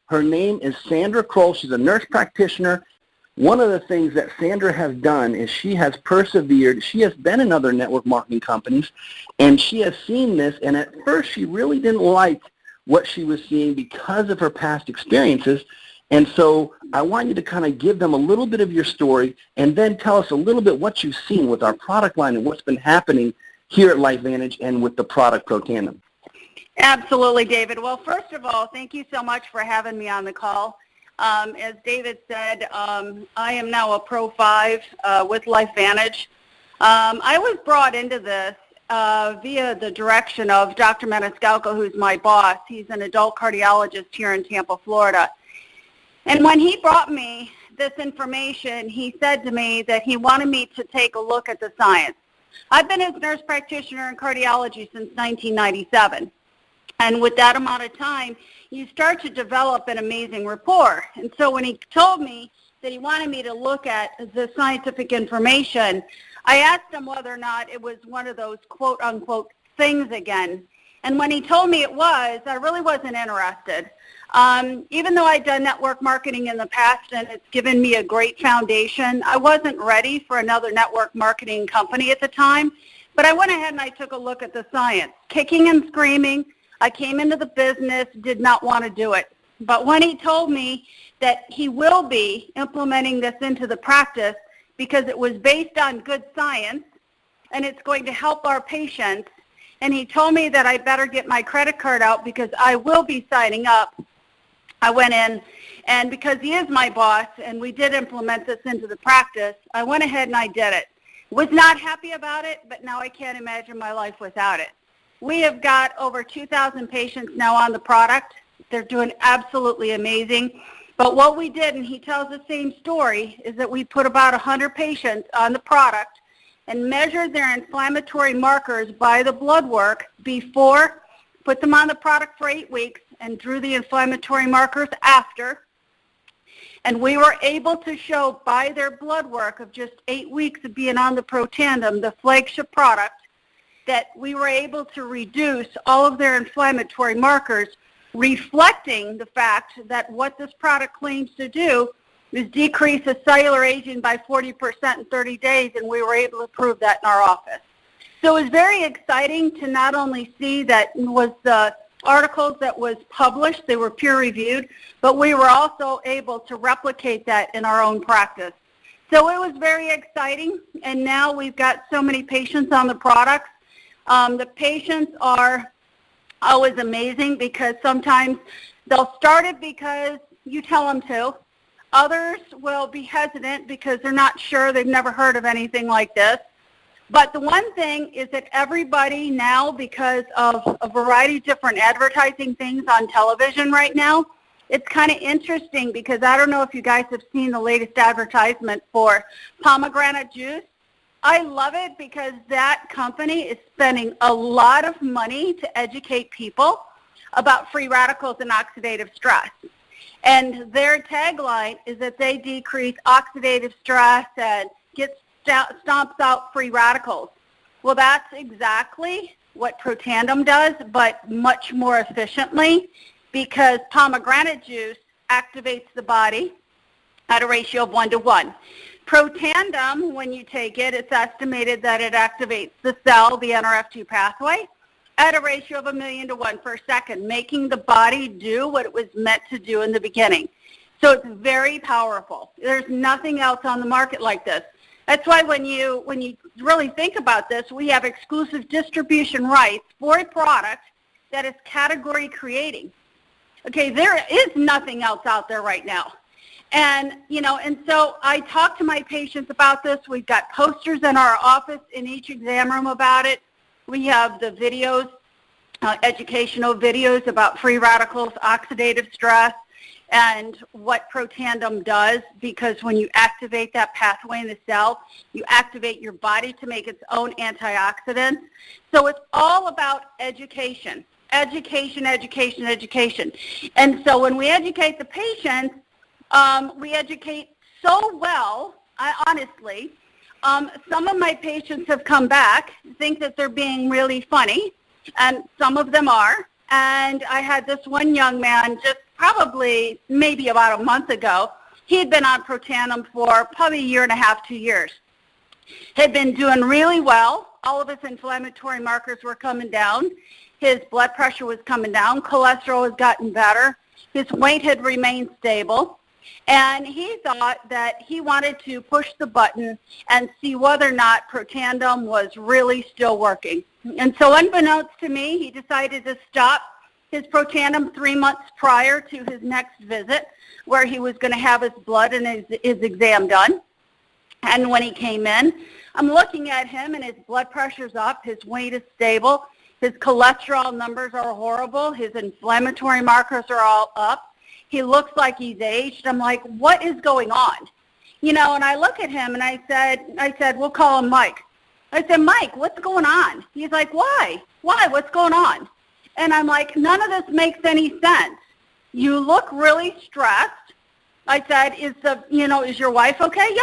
Her name is Sandra Kreul. She's a nurse practitioner. One of the things that Sandra has done is she has persevered. She has been in other network marketing companies, and she has seen this, and at first she really didn't like what she was seeing because of her past experiences. And so I want you to kind of give them a little bit of your story and then tell us a little bit what you've seen with our product line and what's been happening here at LifeVantage and with the product Protandim. Absolutely, David. Well, first of all, thank you so much for having me on the call. As David said, I am now a Pro 5 with LifeVantage. I was brought into this via the direction of Dr. Maniscalco, who's my boss. He's an adult cardiologist here in Tampa, Florida. And when he brought me this information, he said to me that he wanted me to take a look at the science. I've been a nurse practitioner in cardiology since 1997. And with that amount of time, you start to develop an amazing rapport. And so when he told me that he wanted me to look at the scientific information, I asked him whether or not it was one of those quote-unquote things again. And when he told me it was, I really wasn't interested. Even though I'd done network marketing in the past and it's given me a great foundation, I wasn't ready for another network marketing company at the time. But I went ahead and I took a look at the science. Kicking and screaming, I came into the business, did not want to do it. But when he told me that he will be implementing this into the practice because it was based on good science and it's going to help our patients, and he told me that I better get my credit card out because I will be signing up, I went in, and because he is my boss and we did implement this into the practice, I went ahead and I did it. Was not happy about it, but now I can't imagine my life without it. We have got over 2,000 patients now on the product. They're doing absolutely amazing. But what we did, and he tells the same story, is that we put about 100 patients on the product and measured their inflammatory markers by the blood work before, put them on the product for 8 weeks, and drew the inflammatory markers after. And we were able to show by their blood work of just 8 weeks of being on the Protandim, the flagship product, that we were able to reduce all of their inflammatory markers, reflecting the fact that what this product claims to do is decrease the cellular aging by 40% in 30 days, and we were able to prove that in our office. So it was very exciting to not only see that was the articles that was published, they were peer-reviewed, but we were also able to replicate that in our own practice. So it was very exciting, and now we've got so many patients on the products. The patients are always amazing because sometimes they'll start it because you tell them to. Others will be hesitant because they're not sure, they've never heard of anything like this. But the one thing is that everybody now, because of a variety of different advertising things on television right now, it's kind of interesting because I don't know if you guys have seen the latest advertisement for pomegranate juice. I love it because that company is spending a lot of money to educate people about free radicals and oxidative stress. And their tagline is that they decrease oxidative stress and stomps out free radicals. Well, that's exactly what Protandim does, but much more efficiently because pomegranate juice activates the body at a ratio of 1 to 1. Protandim, when you take it, it's estimated that it activates the cell, the Nrf2 pathway, at a ratio of 1,000,000 to 1 per second, making the body do what it was meant to do in the beginning. So it's very powerful. There's nothing else on the market like this. That's why when you really think about this, we have exclusive distribution rights for a product that is category creating. Okay, there is nothing else out there right now. And, and so I talk to my patients about this. We've got posters in our office in each exam room about it. We have the videos, educational videos about free radicals, oxidative stress, and what Protandim does, because when you activate that pathway in the cell, you activate your body to make its own antioxidants. So it's all about education, education, education, education. And so when we educate the patients, we educate so well, honestly. Some of my patients have come back, think that they're being really funny, and some of them are. And I had this one young man just probably maybe about a month ago. He had been on Protandim for probably a year and a half, 2 years. Had been doing really well. All of his inflammatory markers were coming down. His blood pressure was coming down. Cholesterol has gotten better. His weight had remained stable. And he thought that he wanted to push the button and see whether or not Protandim was really still working. And so unbeknownst to me, he decided to stop his Protandim 3 months prior to his next visit, where he was going to have his blood and his exam done. And when he came in, I'm looking at him, and his blood pressure's up, his weight is stable, his cholesterol numbers are horrible, his inflammatory markers are all up. He looks like he's aged. I'm like, what is going on? You know, and I look at him, and I said, we'll call him Mike. I said, Mike, what's going on? He's like, why? Why? What's going on? And I'm like, none of this makes any sense. You look really stressed. I said, is your wife okay?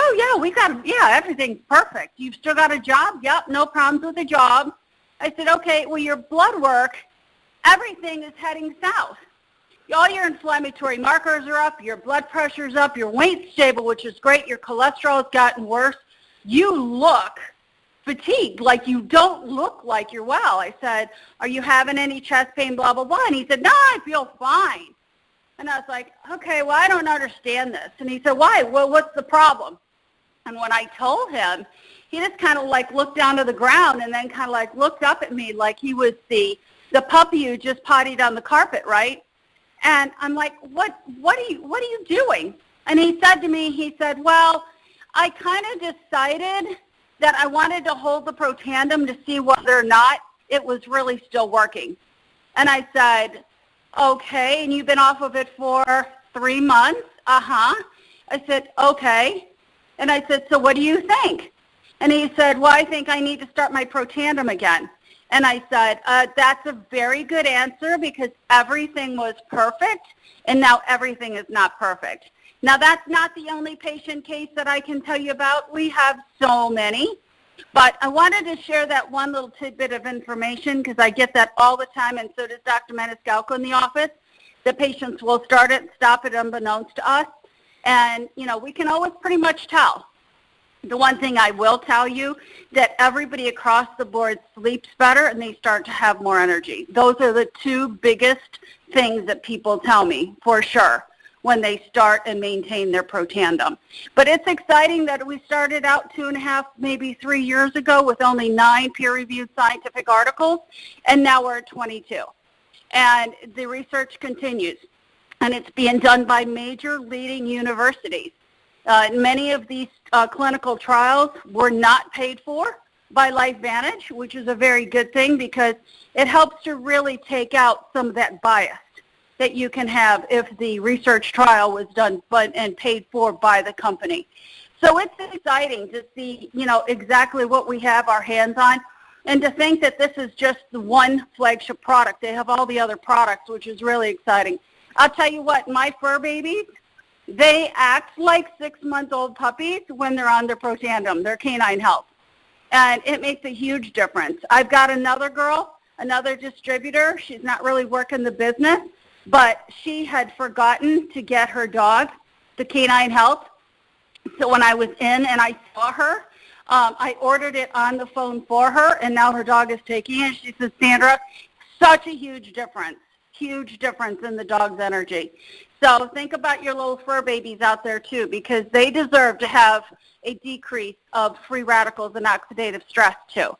Everything's perfect. You've still got a job? Yep, no problems with the job. I said, okay, well, your blood work, everything is heading south. All your inflammatory markers are up, your blood pressure's up, your weight's stable, which is great, your cholesterol's gotten worse. You look fatigued, like you don't look like you're well. I said, are you having any chest pain, blah, blah, blah? And he said, no, I feel fine. And I was like, okay, well, I don't understand this. And he said, why? Well, what's the problem? And when I told him, he just kind of like looked down to the ground and then kind of like looked up at me like he was the puppy who just pottied on the carpet, right? And I'm like, what are you doing? And he said to me, well, I kind of decided that I wanted to hold the Protandim to see whether or not it was really still working. And I said, okay, and you've been off of it for 3 months? Uh-huh. I said, okay. And I said, so what do you think? And he said, well, I think I need to start my Protandim again. And I said, that's a very good answer because everything was perfect, and now everything is not perfect. Now, that's not the only patient case that I can tell you about. We have so many. But I wanted to share that one little tidbit of information because I get that all the time, and so does Dr. Maniscalco in the office. The patients will start it and stop it unbeknownst to us. And, you know, we can always pretty much tell. The one thing I will tell you, that everybody across the board sleeps better and they start to have more energy. Those are the two biggest things that people tell me, for sure, when they start and maintain their Protandim. But it's exciting that we started out 2.5, maybe 3 years ago with only 9 peer-reviewed scientific articles, and now we're at 22. And the research continues, and it's being done by major leading universities. Many of these clinical trials were not paid for by LifeVantage, which is a very good thing because it helps to really take out some of that bias that you can have if the research trial was done and paid for by the company. So it's exciting to see, you know, exactly what we have our hands on, and to think that this is just the one flagship product. They have all the other products, which is really exciting. I'll tell you what, my fur babies, they act like 6-month-old puppies when they're on their Protandim, their canine health. And it makes a huge difference. I've got another girl, another distributor. She's not really working the business, but she had forgotten to get her dog the canine health. So when I was in and I saw her, I ordered it on the phone for her, and now her dog is taking it. She says, Sandra, such a huge difference in the dog's energy. So think about your little fur babies out there too, because they deserve to have a decrease of free radicals and oxidative stress too.